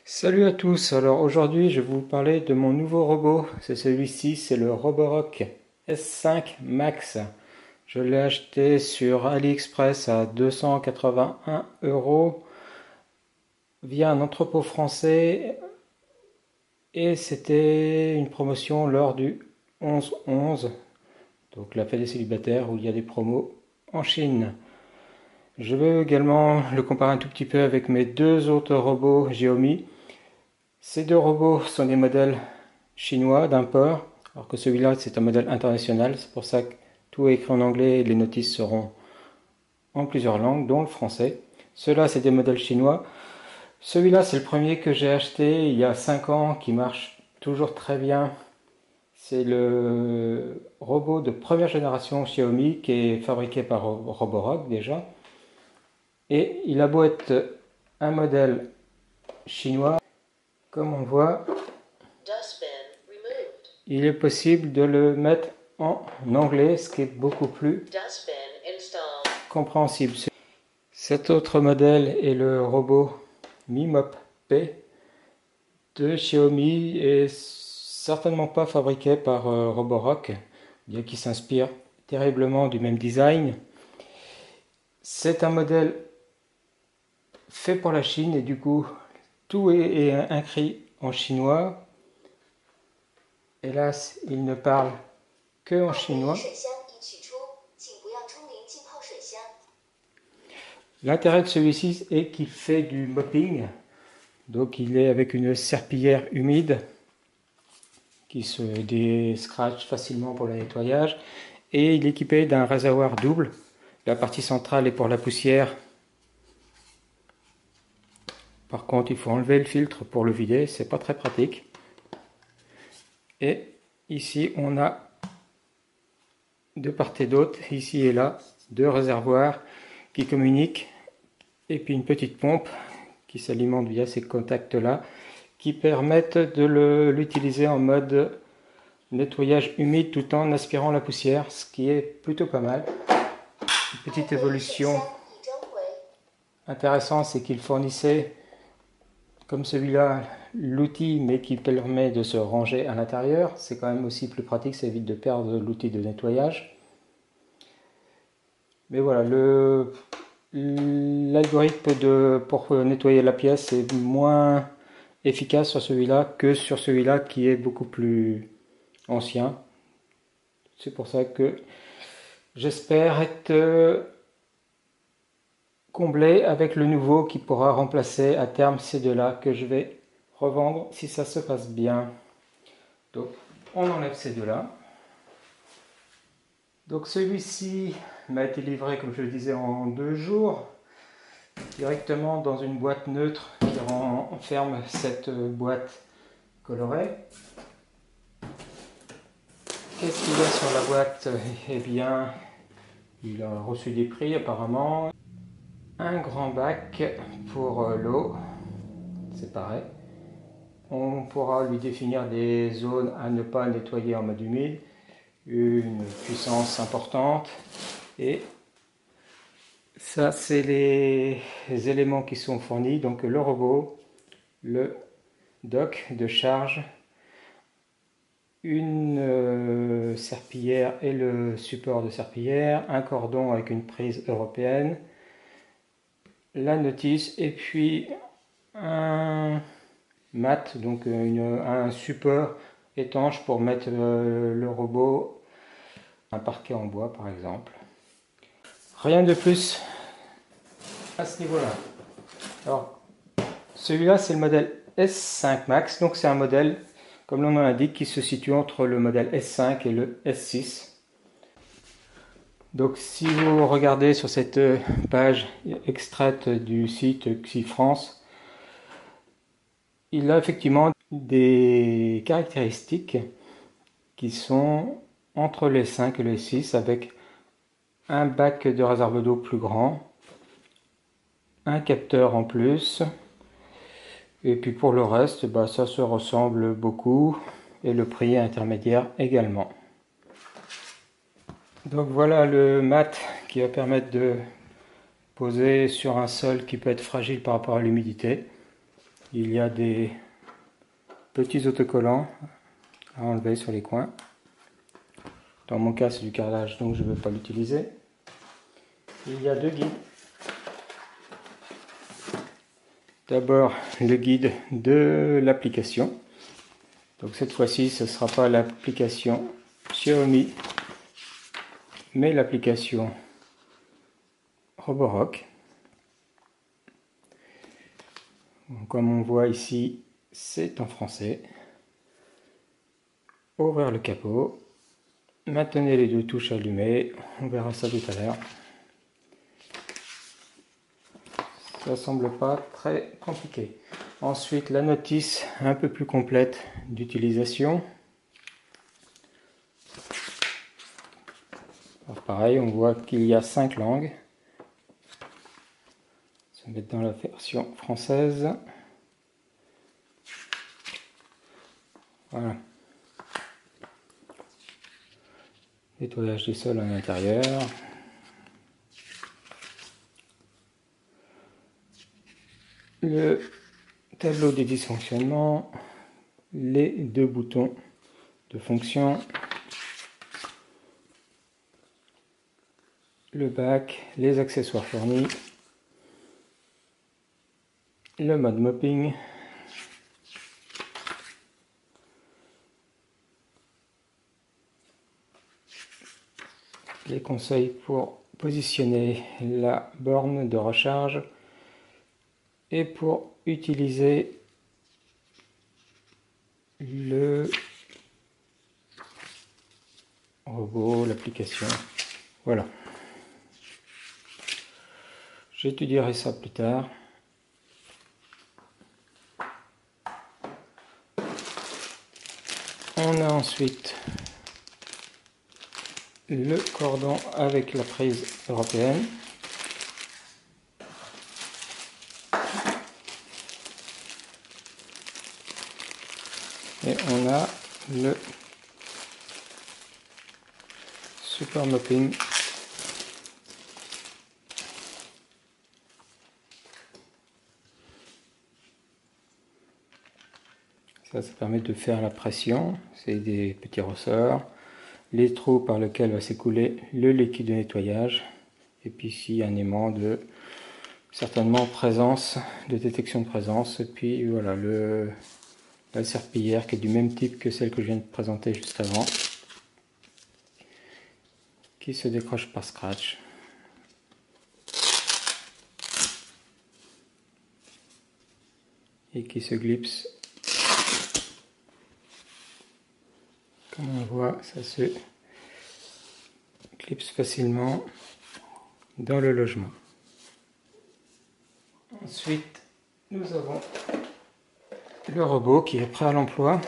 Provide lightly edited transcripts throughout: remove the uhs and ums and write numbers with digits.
Salut à tous, alors aujourd'hui je vais vous parler de mon nouveau robot, c'est celui-ci, c'est le Roborock S5 Max. Je l'ai acheté sur AliExpress à 281 euros via un entrepôt français et c'était une promotion lors du 11-11, donc la fête des célibataires où il y a des promos en Chine. Je vais également le comparer un tout petit peu avec mes deux autres robots Xiaomi. Ces deux robots sont des modèles chinois d'import, alors que celui-là c'est un modèle international. C'est pour ça que tout est écrit en anglais et les notices seront en plusieurs langues, dont le français. Ceux-là c'est des modèles chinois. Celui-là c'est le premier que j'ai acheté il y a 5 ans qui marche toujours très bien. C'est le robot de première génération Xiaomi qui est fabriqué par Roborock déjà. Et il a beau être un modèle chinois, comme on voit, il est possible de le mettre en anglais, ce qui est beaucoup plus compréhensible. Cet autre modèle est le robot Mi-Mop P de Xiaomi et certainement pas fabriqué par Roborock, bien qu'il s'inspire terriblement du même design. C'est un modèle fait pour la Chine et du coup tout est écrit en chinois. Hélas, il ne parle que en chinois. L'intérêt de celui-ci est qu'il fait du mopping, donc il est avec une serpillière humide qui se déscratche facilement pour le nettoyage et il est équipé d'un réservoir double. La partie centrale est pour la poussière. Par contre, il faut enlever le filtre pour le vider, c'est pas très pratique. Et ici, on a de part et d'autre, ici et là, deux réservoirs qui communiquent et puis une petite pompe qui s'alimente via ces contacts là qui permettent de l'utiliser en mode nettoyage humide tout en aspirant la poussière, ce qui est plutôt pas mal. Une petite évolution intéressante, c'est qu'il fournissait comme celui-là l'outil mais qui permet de se ranger à l'intérieur. C'est quand même aussi plus pratique, ça évite de perdre l'outil de nettoyage. Mais voilà, l'algorithme pour nettoyer la pièce est moins efficace sur celui-là que sur celui-là qui est beaucoup plus ancien. C'est pour ça que j'espère être comblé avec le nouveau qui pourra remplacer à terme ces deux-là que je vais revendre si ça se passe bien. Donc on enlève ces deux-là. Donc celui-ci m'a été livré, comme je le disais, en 2 jours, directement dans une boîte neutre qui renferme cette boîte colorée. Qu'est-ce qu'il y a sur la boîte? Eh bien, il a reçu des prix apparemment. Un grand bac pour l'eau, c'est pareil. On pourra lui définir des zones à ne pas nettoyer en mode humide, une puissance importante et ça c'est les éléments qui sont fournis, donc le robot, le dock de charge, une serpillière et le support de serpillière, un cordon avec une prise européenne, la notice et puis un mat, donc un support étanche pour mettre le robot, un parquet en bois par exemple. Rien de plus à ce niveau-là. Alors, celui-là c'est le modèle S5 Max, donc c'est un modèle, comme l'on l'indique, qui se situe entre le modèle S5 et le S6. Donc si vous regardez sur cette page extraite du site XiFrance, il a effectivement des caractéristiques qui sont entre les 5 et les 6 avec un bac de réserve d'eau plus grand, un capteur en plus, et puis pour le reste, bah, ça se ressemble beaucoup et le prix est intermédiaire également. Donc voilà le mat qui va permettre de poser sur un sol qui peut être fragile par rapport à l'humidité. il y a des petits autocollants à enlever sur les coins. Dans mon cas, c'est du carrelage, donc je ne vais pas l'utiliser. Il y a deux guides. D'abord, le guide de l'application. Donc cette fois-ci, ce ne sera pas l'application Xiaomi, mais l'application Roborock. Comme on voit ici, c'est en français. Ouvrir le capot. Maintenez les deux touches allumées. On verra ça tout à l'heure. Ça semble pas très compliqué. Ensuite, la notice un peu plus complète d'utilisation. Pareil, on voit qu'il y a 5 langues. On va mettre dans la version française. Voilà. Nettoyage des sols à l'intérieur. Le tableau des dysfonctionnements. Les deux boutons de fonction. Le bac, les accessoires fournis. Le mode mopping. Les conseils pour positionner la borne de recharge et pour utiliser le robot, l'application. Voilà. J'étudierai ça plus tard. On a ensuite le cordon avec la prise européenne. Et on a le super mopping. Ça permet de faire la pression. C'est des petits ressorts. Les trous par lesquels va s'écouler le liquide de nettoyage. Et puis ici un aimant de certainement présence, de détection de présence. Et puis voilà la serpillière qui est du même type que celle que je viens de présenter juste avant, qui se décroche par scratch. Et qui se glisse. Comme on voit, ça se clipse facilement dans le logement. Ensuite, nous avons le robot qui est prêt à l'emploi.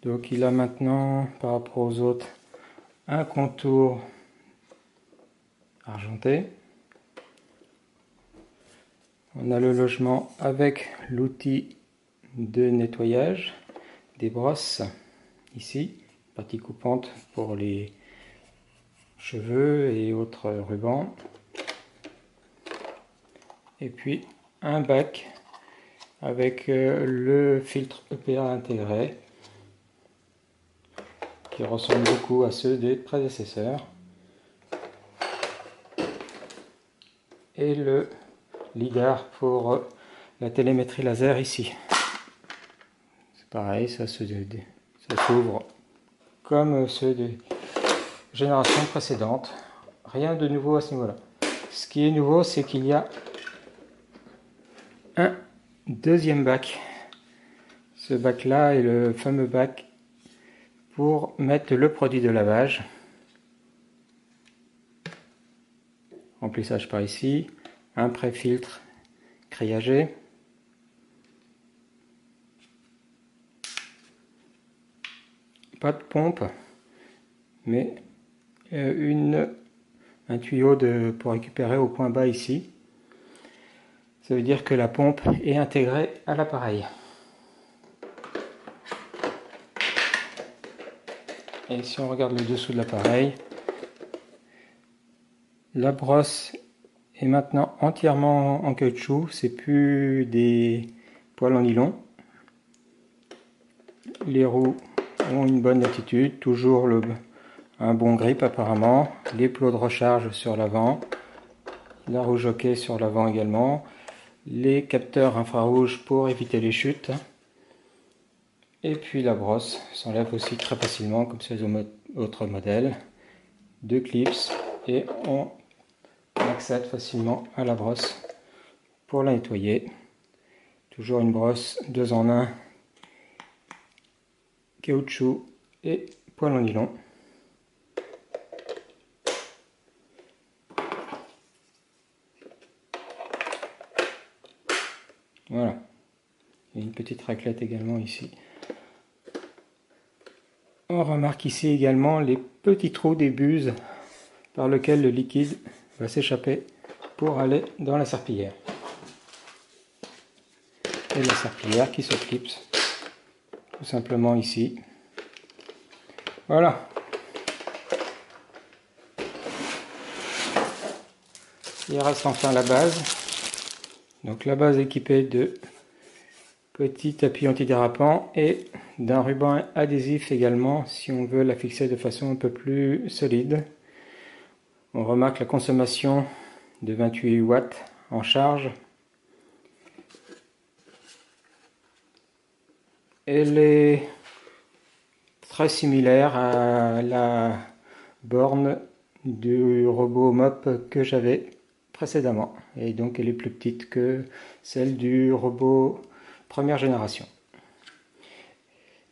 Donc il a maintenant, par rapport aux autres, un contour argenté. On a le logement avec l'outil de nettoyage, des brosses ici, partie coupante pour les cheveux et autres rubans. Et puis un bac avec le filtre EPA intégré qui ressemble beaucoup à ceux des prédécesseurs. Et le lidar pour la télémétrie laser ici. C'est pareil, ça s'ouvre comme ceux des générations précédentes. Rien de nouveau à ce niveau-là. Ce qui est nouveau, c'est qu'il y a un deuxième bac. Ce bac-là est le fameux bac pour mettre le produit de lavage. Remplissage par ici. Un pré-filtre grillagé. Pas de pompe, mais un tuyau pour récupérer au point bas ici. Ça veut dire que la pompe est intégrée à l'appareil. Et si on regarde le dessous de l'appareil, la brosse est maintenant entièrement en caoutchouc, c'est plus des poils en nylon. Les roues ont une bonne attitude, toujours un bon grip apparemment. Les plots de recharge sur l'avant, la roue jockey sur l'avant également. Les capteurs infrarouges pour éviter les chutes. Et puis la brosse s'enlève aussi très facilement comme ces autres modèles. 2 clips et on accède facilement à la brosse pour la nettoyer. Toujours une brosse 2 en 1, caoutchouc et poil en nylon. Voilà. Il y a une petite raclette également ici. On remarque ici également les petits trous des buses par lesquels le liquide va s'échapper pour aller dans la serpillière. Et la serpillière qui se clipse tout simplement ici. Voilà. Il reste enfin la base. Donc la base équipée de petits tapis antidérapants et d'un ruban adhésif également si on veut la fixer de façon un peu plus solide. On remarque la consommation de 28 watts en charge. Elle est très similaire à la borne du robot mop que j'avais précédemment. Et donc elle est plus petite que celle du robot première génération.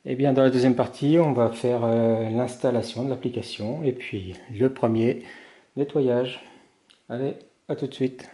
Et bien dans la deuxième partie, on va faire l'installation de l'application et puis le premier nettoyage. Allez, à tout de suite.